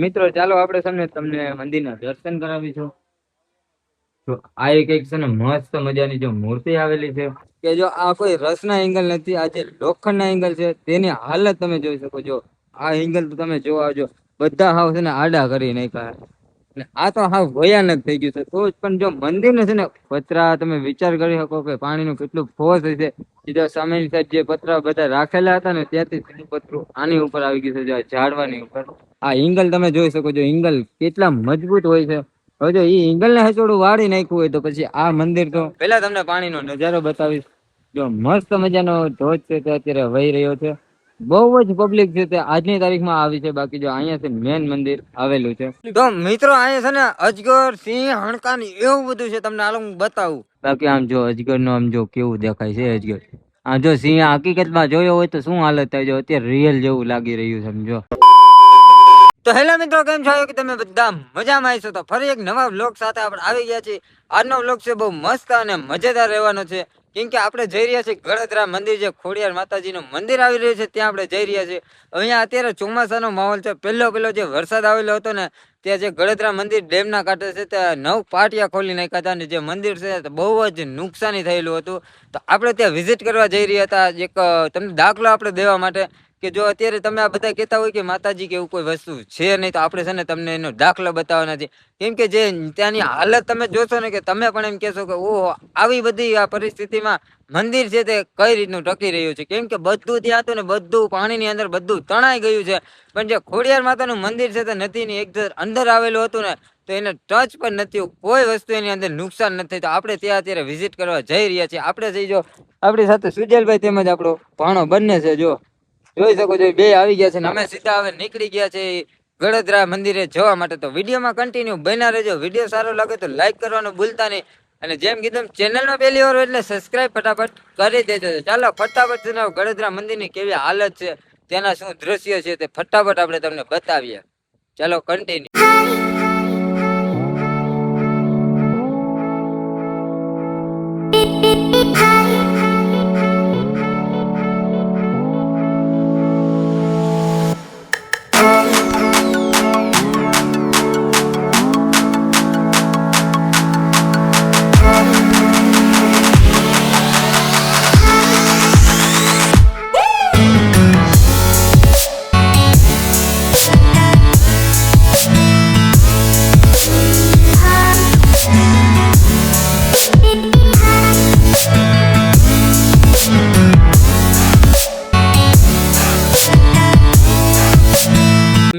મિત્રો ચાલો આપણે તમને મંદિરના દર્શન કરાવીશું. તો આ એક છે ને મસ્ત મજાની જો મૂર્તિ આવેલી છે કે જો આ કોઈ રસના એંગલ નથી, આ જે લોખંડના એંગલ છે તેની હાલત તમે જોઈ શકો છો. આ એંગલ તો તમે જોવા આવજો, બધા હાવ છે ને આડા કરી નાખ્યા. આ તો હાવ ભયાનક થઈ ગયું છે. તો પણ જો મંદિર ને છે ને પતરા તમે વિચાર કરી શકો કે પાણીનું કેટલું ફોર્સ હશે. સીધા સામેની સાઈડ જે પતરા બધા રાખેલા હતા ને ત્યાંથી સીધું પતરું આની ઉપર આવી ગયું છે, ઝાડવાની ઉપર. આ એંગલ તમે જોઈ શકો છો, એંગલ કેટલા મજબૂત હોય છે. હવે જો એ એંગલ ને હચોડું વાળી નાખ્યું હોય તો પછી આ મંદિર તો પેલા તમને પાણીનો નજારો બતાવીશ. જો મસ્ત મજાનો ધોધ છે તે અત્યારે વહી રહ્યો છે. બહુ જ પબ્લિક છે તે આજની તારીખમાં આવી છે. બાકી જો અહીંયા છે મેન મંદિર આવેલું છે. તો મિત્રો અહીંયા છે ને અજગર, સિંહ, હણકાન એવું બધું છે, તમને હાલ હું બતાવું. બાકી આમ જો અજગર નો આમ જો કેવું દેખાય છે અજગર. આ જો સિંહ હકીકતમાં જોયો હોય તો શું હાલત થાય, જો અત્યારે રિયલ જેવું લાગી રહ્યું છે સમજો. તો હેલો મિત્રો, કેમ છો કે તમે બધા મજામાં આવીશો. તો ફરી એક નવા વ્લોગ સાથે આપણે આવી ગયા છીએ. આજનો વ્લોગ છે બહુ મસ્ત અને મજેદાર રહેવાનો છે, કેમ કે આપણે જઈ રહ્યા છીએ ગળદરા મંદિર, જે ખોડિયાર માતાજીનું મંદિર આવી રહ્યું છે ત્યાં આપણે જઈ રહ્યા છીએ. અહીંયા અત્યારે ચોમાસાનો માહોલ છે. પહેલો જે વરસાદ આવેલો હતો ને ત્યાં જે ગળદરા મંદિર ડેમના કાંઠે છે ત્યાં 9 પાટિયા ખોલી નાખ્યા હતા અને જે મંદિર છે બહુ જ નુકસાની થયેલું હતું. તો આપણે ત્યાં વિઝિટ કરવા જઈ રહ્યા હતા, એક તમને દાખલો આપણે દેવા માટે કે જો અત્યારે તમે આ બધા કહેતા હોય કે માતાજી કે એવું કોઈ વસ્તુ છે નહીં, તો આપણે છે ને તમને એનો દાખલો બતાવવાના છે. કેમ કે જે ત્યાંની હાલત તમે જોશો ને કે તમે પણ એમ કહેશો કે ઓહો, આવી બધી આ પરિસ્થિતિમાં મંદિર છે તે કઈ રીતનું ટકી રહ્યું છે. કેમ કે બધું ત્યાં હતું ને બધું પાણીની અંદર બધું તણાઈ ગયું છે. પણ જે ખોડિયાર માતાનું મંદિર છે તે નથી ને, એક અંદર આવેલું હતું ને તો એને ટચ પણ નથી, કોઈ વસ્તુ એની અંદર નુકસાન નથી. તો આપણે ત્યાં અત્યારે વિઝિટ કરવા જઈ રહ્યા છીએ. આપણે જઈ જો આપણી સાથે સુજલભાઈ તેમજ આપણો ભાણો બંને છે, જો જોઈ શકો છો બે આવી ગયા છે ને અમે સીધા હવે નીકળી ગયા છે ગળદરા મંદિરે જવા માટે. તો વિડીયોમાં કન્ટિન્યુ બન્યા રહેજો. વિડીયો સારો લાગે તો લાઈક કરવાનું ભૂલતા નહીં, અને જેમ કીધું ચેનલમાં પહેલી વાર એટલે સબસ્ક્રાઇબ ફટાફટ કરી દેજો. ચાલો ફટાફટ ગળદરા મંદિરની કેવી હાલત છે, તેના શું દ્રશ્ય છે તે ફટાફટ આપણે તમને બતાવીએ. ચાલો કન્ટિન્યુ.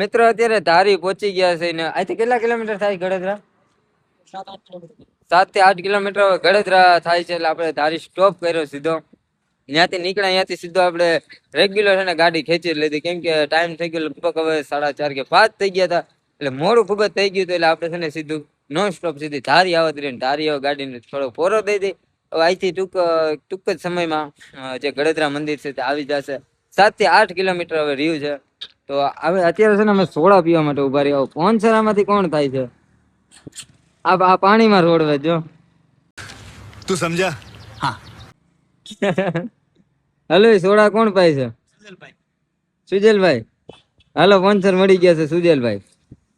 મિત્રો અત્યારે ધારી પહોંચી ગયા છે ને અહીંથી કેટલા કિલોમીટર થાય ગળદરા? 7 થી 8 કિલોમીટર ગળદરા થાય છે. એટલે આપણે ધારી સ્ટોપ કર્યો સીધો. ત્યાંથી નીકળ્યા, ત્યાંથી સીધો આપણે રેગ્યુલર છે ને ગાડી ખેંચી લીધી, કેમ કે ટાઈમ થઈ ગયો લગભગ હવે 4:30 કે 5 થઈ ગયા હતા. એટલે મોડું ખૂબ જ થઈ ગયું હતું. એટલે આપણે છે ને સીધું નોન સ્ટોપ સીધી ધારી આવત રહીને ધારી ગાડીને થોડો પોરો દઈ દઈ. હવે અહીંથી ટૂંક જ સમયમાં જે ગળદરા મંદિર છે તે આવી જશે. 7 થી 8 કિલોમીટર હવે રહ્યું છે. તો હવે અત્યારે છે ને અમે સોડા પીવા માટે ઉભા રહ્યા. પોનસરામાંથી કોણ થાય છે? આ પાણીમાં રોડવે જો તું સમજા? હા. હલો, સોડા કોણ પાય છે? સુજલભાઈ. હાલો, પોનસર મળી ગયા છે સુજલભાઈ.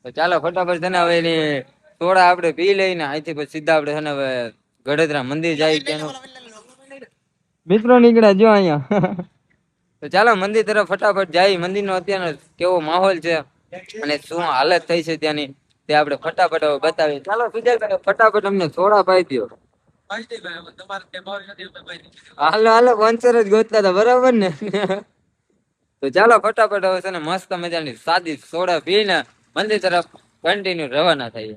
તો ચાલો ફટાફટ છે ને હવે એની સોડા આપણે પી લઈને અહીંથી પછી સીધા આપણે છે ને હવે ગળદરા મંદિર જાય ત્યાંનું મિત્રો નીકળ્યા જો અહીંયા. તો ચાલો મંદિર તરફ ફટાફટ જાય. મંદિરનો અત્યારનો કેવો માહોલ છે અને શું હાલત થઈ છે ત્યાંની તે આપણે ફટાફટ હવે બતાવીએ. ચાલો સુજલભાઈ ફટાફટ અમને સોડા પાઈ દો. હાલો હાલો, વંચર જ ગોતતા હતા બરાબર ને? તો ચાલો ફટાફટ હવે છે ને મસ્ત મજાની સાદી સોડા પીને મંદિર તરફ કન્ટિન્યુ રવાના થઈએ.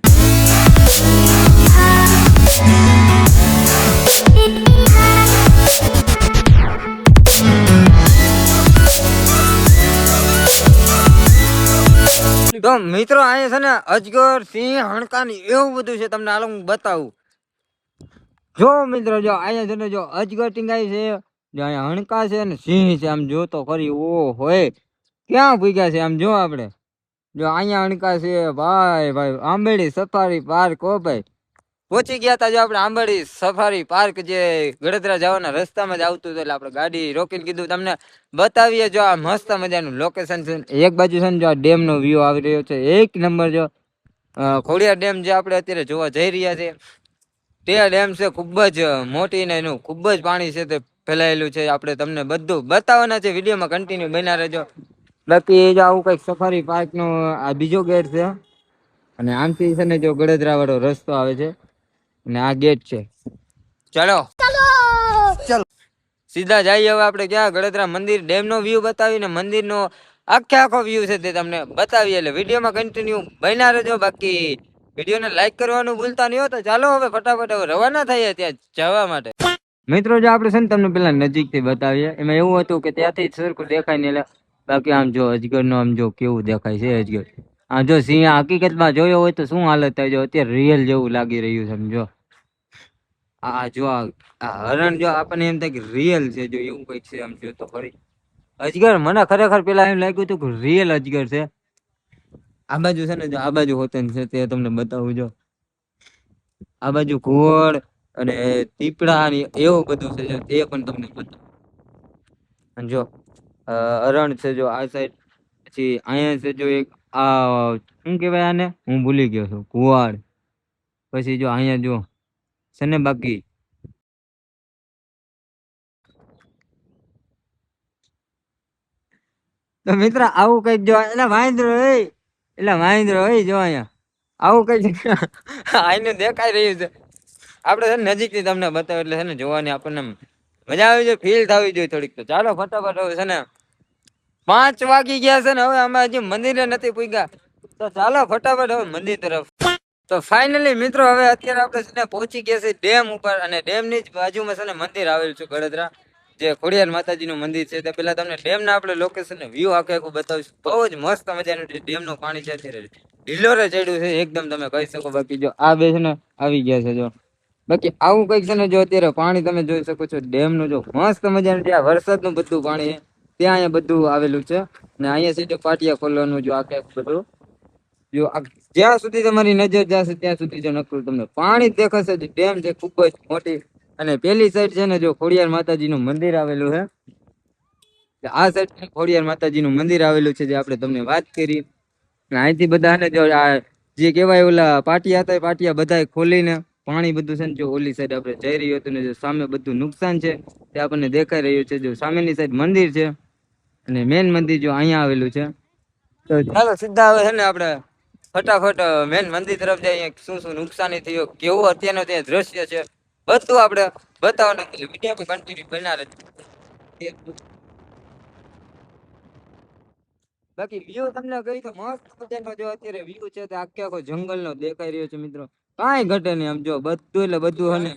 તો મિત્રો અહીંયા છે ને અજગર, સિંહ, હણકાન એવું બધું છે, તમને હાલ હું બતાવું. જો મિત્રો જો અહીંયા છે ને જો અજગર ટીંગાઈ છે, જો અહીંયા હણકા છે ને સિંહ છે. આમ જો તો ખરી, ઓ હોય ક્યાં ભૂગ્યા છે આમ જો આપણે. જો અહીંયા હણકા છે ભાઈ, આંબેડી સફારી પાર્ક. ઓ ભાઈ પહોંચી ગયા હતા જો આપણે આંબરડી સફારી પાર્ક જે ગડોદરા જવાના રસ્તામાં જ આવતું હતું એટલે આપણે ગાડી રોકીને કીધું તમને બતાવીએ જો આ મસ્ત મજાનું લોકેશન છે. એક બાજુ છે ને જો આ ડેમ નો વ્યૂ આવી રહ્યો છે એક નંબર. જો ખોડિયાર ડેમ જે આપણે અત્યારે જોવા જઈ રહ્યા છે તે ડેમ છે ખૂબ જ મોટી ને એનું ખૂબ જ પાણી છે તે ફેલાયેલું છે. આપણે તમને બધું બતાવવાના છે, વિડીયોમાં કન્ટિન્યુ બન્યા રહેજો. બાકી જો આવું કઈક સફારી પાર્ક નો આ બીજો ગેટ છે અને આમથી છે ને જો ગડોદરા વાળો રસ્તો આવે છે અને આ ગેટ છે. ચાલો ચાલો સીધા જઈએ હવે આપણે ક્યાં ગડોદરા મંદિર. ડેમ નો વ્યૂ બતાવીને મંદિર નો આખો વ્યૂ છે તે તમને બતાવીએ એટલે વિડીયોમાં કન્ટિન્યુ બન્યા રહેજો. બાકી વિડીયોને લાઈક કરવાનું ભૂલતા નહીં હો. તો ચાલો હવે ફટાફટ હવે રવાના થઈએ ત્યાં જવા માટે. મિત્રો જો આપણે છે ને તમને પેલા નજીકથી બતાવીએ એમાં એવું હતું કે ત્યાંથી સરખું દેખાય નહીં એટલે બાકી આમ જો અજગર નો આમ જો કેવું દેખાય છે અજગર. આ જો સિંહ હકીકતમાં જોયો હોય તો શું હાલત થાય. જો અત્યારે રિયલ જેવું લાગી રહ્યું છે સમજો. આ જો આ હરણ જો આપણને એમ થાય કે રિયલ છે જો એવું કઈક છે આમ જો તો ખરી અજગર. મને ખરેખર પેલા એમ લાગ્યું હતું કે રિયલ અજગર છે. આ બાજુ છે ને જો આ બાજુ હોતન છે તે તમને બતાવું. જો આ બાજુ ઘોડ અને દીપડા એવું બધું છે તે પણ તમને બતાવું. જો હરણ છે જો આ સાઈડ. પછી અહીંયા છે જો એક આ શું કેવાય આને હું ભૂલી ગયો છું કુવાડ. પછી જો અહીંયા જો છે ને બાકી તો મિત્ર આવું કઈક જો એટલે વાંદરો જો અહીંયા આવું કઈક આઈને દેખાઈ રહ્યું છે. આપણે છે ને નજીક થી તમને બતાવે એટલે છે ને જોવાની આપણને મજા આવી જાય, ફીલ થવી જોઈએ થોડીક. તો ચાલો ફટાફટ હવે છે ને 5 વાગી ગયા છે ને હવે અમે હજી મંદિરે નથી પૂગ્યા. તો ચાલો ફટાફટ હવે મંદિર તરફ. તો ફાઇનલી મિત્રો હવે અત્યારે આપણે છે ને પહોંચી ગયા છે ડેમ ઉપર અને ડેમ ની જ બાજુમાં છે ને મંદિર આવેલું છે ગડોદરા જે ખોડિયાર માતાજી નું મંદિર છે. તે પેલા તમને ડેમ ના આપણે લોકેશન ને વ્યૂ આખું બતાવીશું. બહુ જ મસ્ત મજાનું ડેમ નું પાણી છે અત્યારે ઢીલોરે ચડ્યું છે એકદમ તમે કહી શકો. બાકી જો આ બે છે ને આવી ગયા છે જો. બાકી આવું કઈક છે ને જો અત્યારે પાણી તમે જોઈ શકો છો ડેમ નું. જો મસ્ત મજાનું ત્યાં વરસાદ નું બધું પાણી ત્યાં અહીંયા બધું આવેલું છે અને અહીંયા સીધે પાટિયા ખોલવાનું જો આખે બધું. જો જ્યાં સુધી તમારી નજર જશે ત્યાં સુધી જો નકરું તમને પાણી જ દેખાશે. ડેમ છે ખૂબ જ મોટી અને પેલી સાઈડ છે ને જો ખોડિયાર માતાજી નું મંદિર આવેલું છે. આ સાઈડ ખોડિયાર માતાજી નું મંદિર આવેલું છે જે આપણે તમને વાત કરી. અહીંથી બધાને જો આ જે કહેવાય ઓલા પાટિયા હતા પાટિયા બધા ખોલીને પાણી બધું છે ને જો ઓલી સાઈડ આપણે જઈ રહ્યું હતું ને જો સામે બધું નુકસાન છે તે આપણને દેખાઈ રહ્યું છે. જો સામેની સાઈડ મંદિર છે અને મેન મંદિર જો અહીંયા આવેલું છે. તો ચાલો સીધા આવે છે ને આપણે ફટાફટ મેન મંદિર તરફ જઈએ. શું શું નુકસાની થયું, કેવું અત્યારનું ત્યાં દ્રશ્ય છે બધું આપણે બતાવવાનું. વિડીયો કન્ટિન્યુ બના રહેજો. બાકી વ્યૂ તમને કહી તો મસ્ત મજાનો જો અત્યારે વ્યૂ છે તે આખો જંગલ નો દેખાઈ રહ્યો છે મિત્રો. કાંઈ ઘટે નહીં આમ જો બધું એટલે બધું અને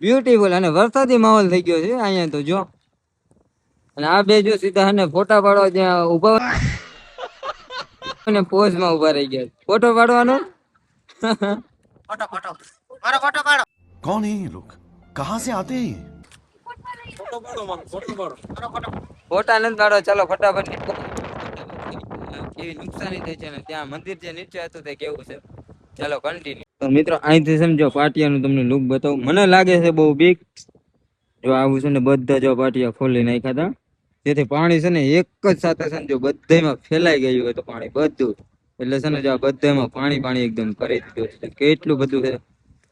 બ્યુટીફુલ અને વરસાદી માહોલ થઈ ગયો છે અહીંયા તો જો. અને આ બે જો સીધા અને ફોટા પાડવા જ્યાં ઉભા અને પોઝ માં ઉભા રહી ગયા. ફોટો પાડવાનો कौन है ये लोग कहाँ से आते हैं ફોટા નથી પાડવા. ચાલો ફટાફટ. કેવી નુકસાની થઈ છે ને ત્યાં મંદિર જે નીચે હતું તે કેવું છે ચાલો કન્ટિન્યુ. તો મિત્રો અહીંથી સમજો પાટિયાનું તમને લુક બતાવું. મને લાગે છે બહુ બીક. જો આવું છે ને બધા જો પાટિયા ખોલી નાખ્યા હતા જેથી પાણી છે ને એક જ સાથે છે ને જો બધામાં ફેલાઈ ગયું હતું પાણી બધું. એટલે છે ને જો આ બધામાં પાણી એકદમ કરી દીધું છે. કેટલું બધું છે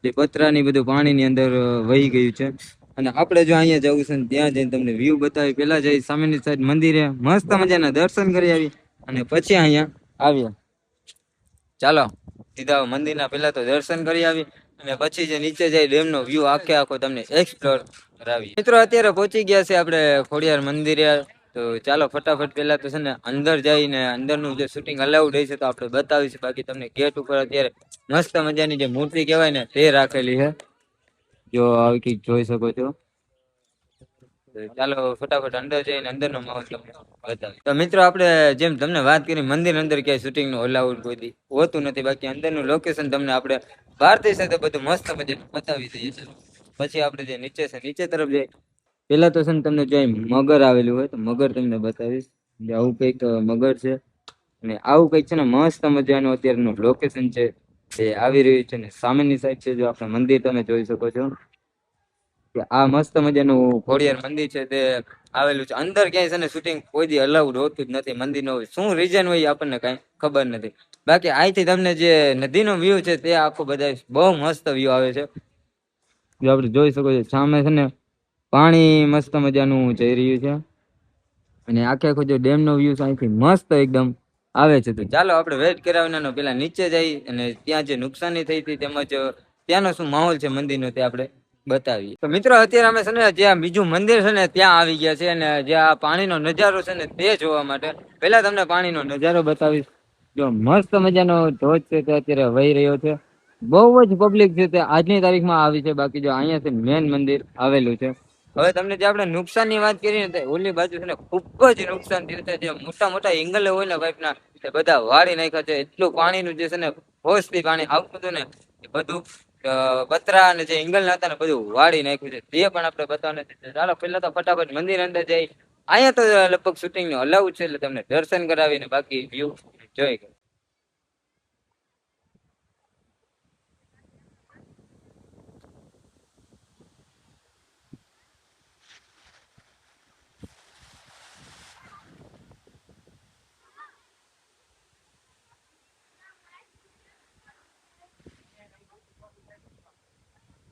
જે પતરાની બધું પાણીની અંદર વહી ગયું છે. અને આપણે જો અહીંયા જવું છે ને ત્યાં જઈને તમને વ્યૂ બતાવી. પેલા જઈ સામેની સાઈડ મંદિરે મસ્ત મજાના દર્શન કરી આવી અને પછી અહીંયા આવ્યા. ચાલો સીધા મંદિરના પેલા તો દર્શન કરી આવી અને પછી જે નીચે જાય ડેમનો વ્યૂ આખો તમને એક્સપ્લોર કરાવી. મિત્રો અત્યારે પહોંચી ગયા છે આપણે ખોડિયાર મંદિરે. તો ચાલો ફટાફટ પેલા તો છે ને અંદર જઈને અંદરનું જે શૂટિંગ અલાઉડ છે તો આપણે બતાવીશું. બાકી તમને ગેટ ઉપર અત્યારે મસ્ત મજાની જે મૂર્તિ કહેવાય ને તે રાખેલી છે જો આવી કઈક જોઈ શકો છો. ચાલો ફટાફટ અંદર જઈને અંદરનો માહોલ તમને બતાવી. તો મિત્રો આપણે જેમ તમને વાત કરી મંદિર અંદર ક્યાંય શૂટિંગ નું અલાઉડ કોઈ દી હોતું નથી. બાકી અંદરનું લોકેશન તમને આપણે બહારથી સાથે બધું મસ્ત મજાનું બતાવી દઈએ છીએ. પછી આપણે જે નીચે છે નીચે તરફ જઈએ. પેલા તો છે ને તમને જો મગર આવેલું હોય તો મગર તમને બતાવીશ. આવું કઈક મગર છે અને આવું કઈક છે ને મસ્ત મજાનું અત્યારનું લોકેશન છે. એ આવી રહ્યું છે ને સામેની સાઈડ છે જો આપણે મંદિર તમે જોઈ શકો છો કે આ મસ્ત મજાનું ખોડિયાર મંદિર છે તે આવેલું છે. અંદર ક્યાંય છે ને શૂટિંગ કોઈ દી અલાઉડ હોતું જ નથી મંદિરનો. શું રીઝન હોય એ આપણને કઈ ખબર નથી. બાકી અહીંથી તમને જે નદીનો વ્યૂ છે તે આખો બધા બહુ મસ્ત વ્યૂ આવે છે. જો આપણે જોઈ શકો છો સામે છે ને પાણી મસ્ત મજાનું જઈ રહ્યું છે અને આખે આખો જે ડેમ નો વ્યૂ અહીંથી મસ્ત એકદમ આવે છે. તો ચાલો આપણે વેટ કરાવવાનો પેલા નીચે જઈ અને ત્યાં જે નુકસાની થઈ હતી તેમજ ત્યાંનો શું માહોલ છે મંદિરનો તે આપણે બતાવીએ. તો મિત્રો અત્યારે અમે છે ને જ્યાં બીજું મંદિર છે ને ત્યાં આવી ગયા છે અને જ્યાં પાણીનો નજારો છે ને તે જોવા માટે પેલા તમને પાણીનો નજારો બતાવીશ. જો મસ્ત મજાનો ધોધ છે તે અત્યારે વહી રહ્યો છે. બહુ જ પબ્લિક છે તે આજની તારીખમાં આવી છે. બાકી જો અહીંયાથી મેન મંદિર આવેલું છે. હવે તમને જે આપણે નુકસાન ની વાત કરીએ ને ઓલી બાજુ છે ને ખૂબ જ નુકસાન થયું છે. જે મોટા મોટા એંગલ હોય ને પાઇપ ના એ બધા વાળી નાખ્યા છે. એટલું પાણીનું જે છે ને ફોર્સ થી પાણી આવતું હતું ને એ બધું પતરા અને જે એંગલ ના હતા ને બધું વાળી નાખ્યું છે. તે પણ આપણે બતાવવાનું છે. ચાલો પેલા તો ફટાફટ મંદિર અંદર જઈ. અહીંયા તો લગભગ શૂટિંગ નું અલાઉડ છે એટલે તમને દર્શન કરાવીને બાકી વ્યૂ જોઈ ગયો.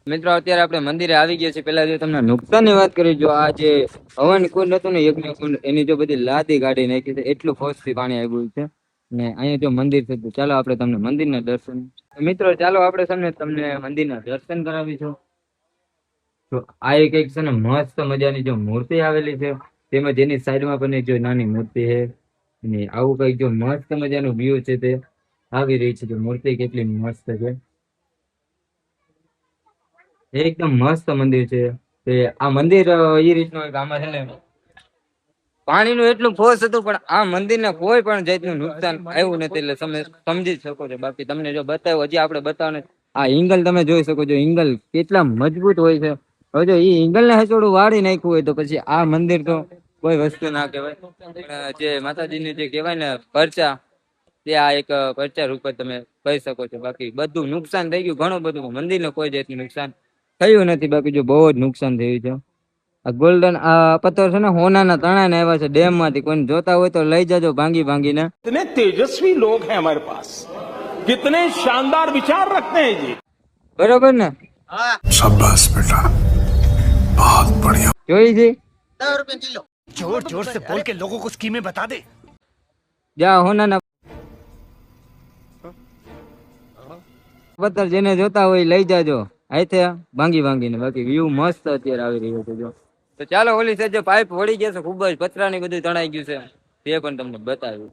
મિત્રો અત્યારે આપણે મંદિરે આવી ગયા છે. પેલા જો તમને નુકસાન ની વાત કરી, જો આ જે હવન કુંડ હતું ને યજ્ઞ કુંડ એની જો બધી લાદી કાઢી નાખી છે. એટલું ફોર્સ થી પાણી આવ્યું છે ને અહીંયા જો મંદિર છે. ચાલો આપણે તમને મંદિરના દર્શન મિત્રો ચાલો આપણે તમને મંદિરના દર્શન કરાવીશું. તો આ એક છે ને મસ્ત મજાની જો મૂર્તિ આવેલી છે તેમજ એની સાઈડમાં પણ એક જો નાની મૂર્તિ છે અને આવું કઈક જો મસ્ત મજાનું વ્યૂ છે તે આવી રહી છે. જો મૂર્તિ કેટલી મસ્ત છે, એકદમ મસ્ત મંદિર છે. આ મંદિર એ રીતનું એક આમાં છે ને પાણીનું એટલું ફોર્સ હતું પણ આ મંદિરને કોઈ પણ જાતનું નુકસાન આવ્યું નથી. એટલે તમે સમજી શકો છો. બાકી તમને જો બતાવ્યું હજી આપણે બતાવને આ ઈંગલ તમે જોઈ શકો છો. ઈંગલ કેટલા મજબૂત હોય છે. હવે જો એ ઈંગલ ને હચોડું વાળી નાખ્યું હોય તો પછી આ મંદિર તો કોઈ વસ્તુ ના કહેવાય. જે માતાજીની જે કહેવાય ને પરચા, તે આ એક પરચા રૂપ તમે કહી શકો છો. બાકી બધું નુકસાન થઈ ગયું ઘણું બધું. મંદિરને કોઈ જાતનું નુકસાન થયું નથી. બાકી જો બહુ જ નુકસાન થયું છે. આ ગોલ્ડન આ પથ્થર છે ને હોનાના તણા ને આવ્યા છે ડેમ માંથી. કોઈને જોતા હોય તો લઈ જાજો ભાંગી ભાંગીને. कितने तेजस्वी लोग हैं हमारे पास, कितने शानदार विचार रखते हैं जी. બરોબર ને? शाबाश बेटा, बहुत बढ़िया. જોઈ છે जोर जोर से बोल के लोगों को स्कीमें बता दे. જ્યાં હોનાના પથ્થર જેને જોતા હોય લઈ જાજો આઈથે ભાંગી ભાંગીને. બાકી વ્યૂ મસ્ત અત્યારે આવી રહ્યો છે. જો તો ચાલો ઓલી સાઈડ જે પાઇપ વળી ગયા છે ખૂબ જ પતરાની બધું તણાઈ ગયું છે તે પણ તમને બતાવ્યું.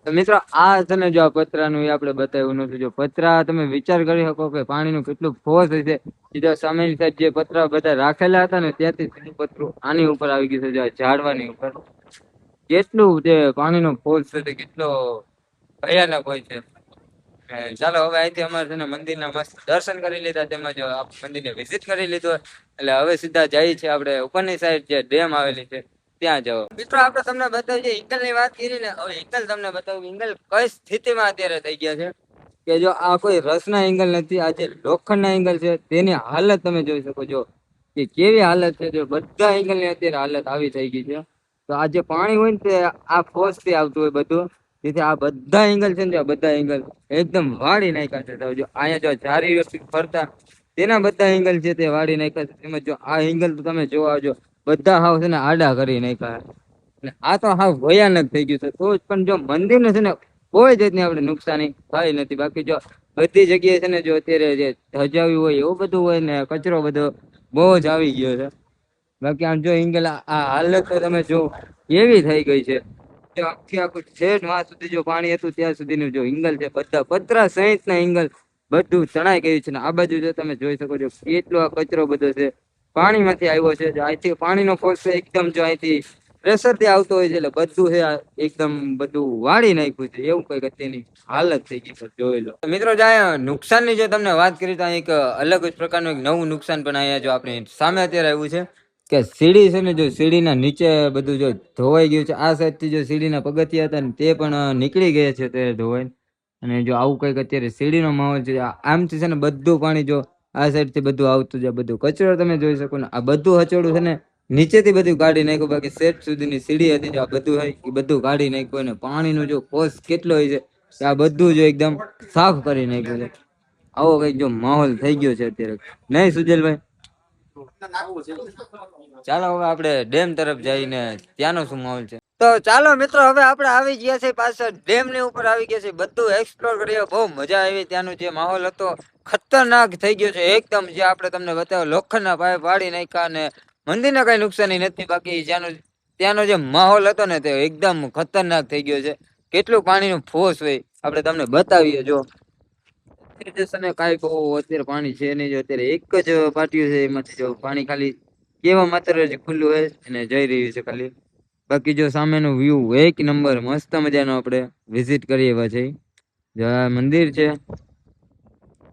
તો મિત્રો આ છે ને જો આ પતરાનું એ આપણે બતાવ્યું નથી. જો પતરા તમે વિચાર કરી શકો કે પાણીનું કેટલું ફોર્સ હશે. સીધા સામેની સાઈડ જે પતરા બધા રાખેલા હતા ને ત્યાંથી સીધું પતરું આની ઉપર આવી ગયું છે. જો ઝાડવાની ઉપર કેટલું જે પાણીનો ફોર્સ છે તે કેટલો ભયાનક હોય છે. ચાલો હવે અહીંથી અમારે છે ને મંદિરના મસ્ત દર્શન કરી લીધા તેમજ મંદિરને વિઝિટ કરી લીધું. એટલે હવે સીધા જઈએ છીએ આપણે ઉપરની સાઈડ જે ડેમ આવેલી છે ત્યાં જાઓ. મિત્રો આપણે તમને બતાવીએ ઈંગલ ની વાત કરી ને. હવે ઈંગલ તમને બતાવ્યું ઈંગલ કઈ સ્થિતિમાં અત્યારે થઈ ગયા છે કે જો આ કોઈ રસના એંગલ નથી. આ જે લોખંડના એંગલ છે તેની હાલત તમે જોઈ શકો છો કે કેવી હાલત છે. જો બધા એંગલ ની અત્યારે હાલત આવી થઈ ગઈ છે. તો આ જે પાણી હોય ને તે આ ફોર્સ થી આવતું હોય બધું. જેથી આ બધા એંગલ છે ને આ બધા એંગલ એકદમ વાળી નાખ્યા છે. જો અહીંયા જો ચારી વ્યક્તિ ફરતા તેના બધા એંગલ છે તે વાળી નાખ્યા છે. તેમજ જો આ એંગલ તો તમે જોવા આવજો બધા હાવ છે ને આડા કરી નાખ્યા. અને આ તો હાવ ભયાનક થઈ ગયું છે. તો પણ જો મંદિર ને છે ને કોઈ જાતની આપણે નુકસાની થઈ નથી. બાકી જો બધી જગ્યાએ છે ને જો અત્યારે જે ધજાવ્યું હોય એવું બધું હોય ને કચરો બધો બહુ જ આવી ગયો છે. બાકી આમ જો એંગલ આ હાલત તો તમે જો એવી થઈ ગઈ છે. આખી આખું છેક માં સુધી જો પાણી હતું ત્યાં સુધીનું જો એંગલ છે બધા પતરા સહિત ના એંગલ બધું તણાઈ ગયું છે. ને આ બાજુ જો તમે જોઈ શકો છો કેટલો આ કચરો બધો છે પાણીમાંથી આવ્યો છે. જો અહીંથી પાણીનો ફોર્સ એકદમ જો અહીંથી પ્રેશર થી આવતો હોય છે એટલે બધું છે એકદમ બધું વાળી નાખ્યું છે. એવું કઈક અત્યારની હાલત થઈ ગઈ છે. જોઈ લો મિત્રો. જ્યાં નુકસાન ની જો તમને વાત કરી તો એક અલગ જ પ્રકારનું એક નવું નુકસાન પણ અહીંયા જો આપણી સામે અત્યારે આવ્યું છે કે સીડી છે ને જો સીડીના નીચે બધું જો ધોવાઈ ગયું છે. આ સાઈડ થી જો સીડીના પગથિયા હતા ને તે પણ નીકળી ગયા છે તે ધોવાઈ. અને જો આવું કંઈક અત્યારે શેરડીનો માહોલ છે. આમથી છે ને બધું પાણી જો આ સાઈડ થી બધું આવતું જાય, બધું કચરો તમે જોઈ શકો ને. આ બધું હચોડું છે ને નીચેથી બધું કાઢી નાખ્યું, બાકી સેટ સુધીની સીડી હતી જો આ બધું હોય એ બધું કાઢી નાખ્યું. અને પાણીનો જો ફોર્સ કેટલો હોય છે કે આ બધું જો એકદમ સાફ કરી નાખ્યું છે. આવો કઈક જો માહોલ થઈ ગયો છે અત્યારે, નહીં સુજલભાઈ? ચાલો હવે આપણે ડેમ તરફ જઈને ત્યાંનો શું માહોલ છે. તો ચાલો મિત્રો, હવે આપણે આવી ગયા છે પાછળ ડેમ ની ઉપર આવી ગયા છે. બધું એક્સપ્લોર કરીએ, બહુ મજા આવી. ત્યાંનો જે માહોલ હતો ખતરનાક થઈ ગયો છે એકદમ. જે આપણે તમને બતાવ્યો લોખંડના પાઇપ વાળી નાખ્યા અને મંદિરને કઈ નુકસાની નથી, બાકી ત્યાંનો જે માહોલ હતો ને તે એકદમ ખતરનાક થઈ ગયો છે. કેટલું પાણીનું ફોર્સ હોય આપણે તમને બતાવીએ. જો કાંઈ કહો અત્યારે પાણી છે નહીં, જો અત્યારે એક જ પાટિયું છે એમાંથી જો પાણી ખાલી કેવા માત્ર જ ખુલ્લું હોય અને જઈ રહ્યું છે ખાલી. બાકી જો સામેનો વ્યૂ એક નંબર મસ્ત મજાનો આપણે વિઝિટ કરીએ એવા છે. જો આ મંદિર છે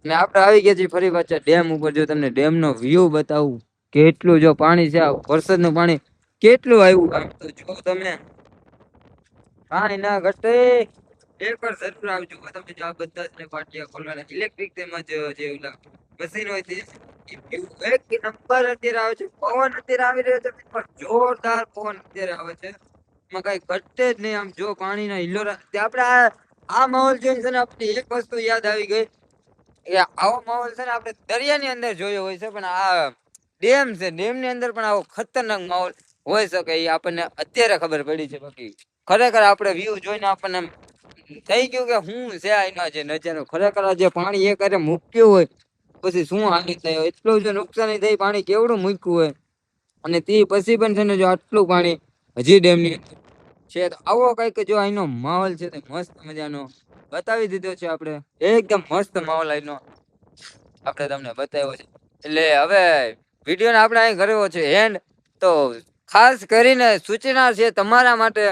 ને આપણે આવી ગયા છીએ ફરી પાછા ડેમ ઉપર. જો તમને ડેમ નો વ્યૂ બતાવું કેટલું જો પાણી છે, વરસાદનું પાણી કેટલું આવ્યું આમ તો જો તમે, પાણી ના ઘટે. એકવાર જરૂર આવજો તમે. જો આ બધા જ પાટિયા ખોલવાના ઇલેક્ટ્રિક તેમજ જે મશીન હોય તે એક નંબર અત્યારે આવે છે. પવન અત્યારે આવી રહ્યો છે, પણ જોરદાર પવન અત્યારે આવે છે. એમાં કઈ ઘટે જ નહીં. આમ જો પાણીના હિલોરા આપણે આ માહોલ જોઈને છે ને આપણે એક વસ્તુ યાદ આવી ગઈ કે આવો માહોલ છે ને આપણે દરિયાની અંદર જોયો હોય છે, પણ આ ડેમ છે, ડેમ ની અંદર પણ આવો ખતરનાક માહોલ હોય શકે એ આપણને અત્યારે ખબર પડી છે. બાકી ખરેખર આપણે વ્યૂ જોઈને આપણને થઈ ગયું કે હું છે એનો જે નજારો. ખરેખર જે પાણી એક અરે મૂક્યું હોય પછી શું હાનિ થાય, એટલું જો નુકસાની થઈ, પાણી કેવડું મૂક્યું હોય અને તે પછી પણ છે ને જો આટલું પાણી હજી ડેમ ની છે. તો આવો કઈક જો અહીંનો માહોલ છે તે મસ્ત મજાનો બતાવી દીધો છે આપણે. એકદમ મસ્ત માહોલ અહીંનો આપણે તમને બતાવ્યો છે. એટલે હવે વિડીયોને આપણે અહીં કર્યો છે એન્ડ. તો ખાસ કરીને સૂચના છે તમારા માટે,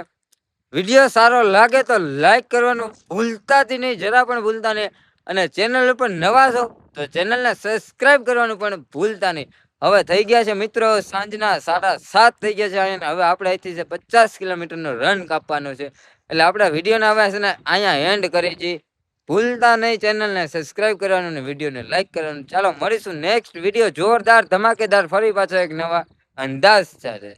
વિડીયો સારો લાગે તો લાઈક કરવાનું ભૂલતાથી નહીં, જરા પણ ભૂલતા નહીં. અને ચેનલ ઉપર નવા છો તો ચેનલને સબસ્ક્રાઇબ કરવાનું પણ ભૂલતા નહીં. હવે થઈ ગયા છે મિત્રો સાંજના 7:30 થઈ ગયા છે અને હવે આપણે અહીંથી 50 કિલોમીટરનો રન કાપવાનો છે. એટલે આપણે વિડીયોને હવે છે ને અહીંયા એન્ડ કરી છીએ. ભૂલતા નહીં ચેનલને સબસ્ક્રાઇબ કરવાનું અને વિડીયોને લાઈક કરવાનું. ચાલો મળીશું નેક્સ્ટ વિડીયો જોરદાર ધમાકેદાર ફરી પાછો એક નવા અંદાજ સાથે.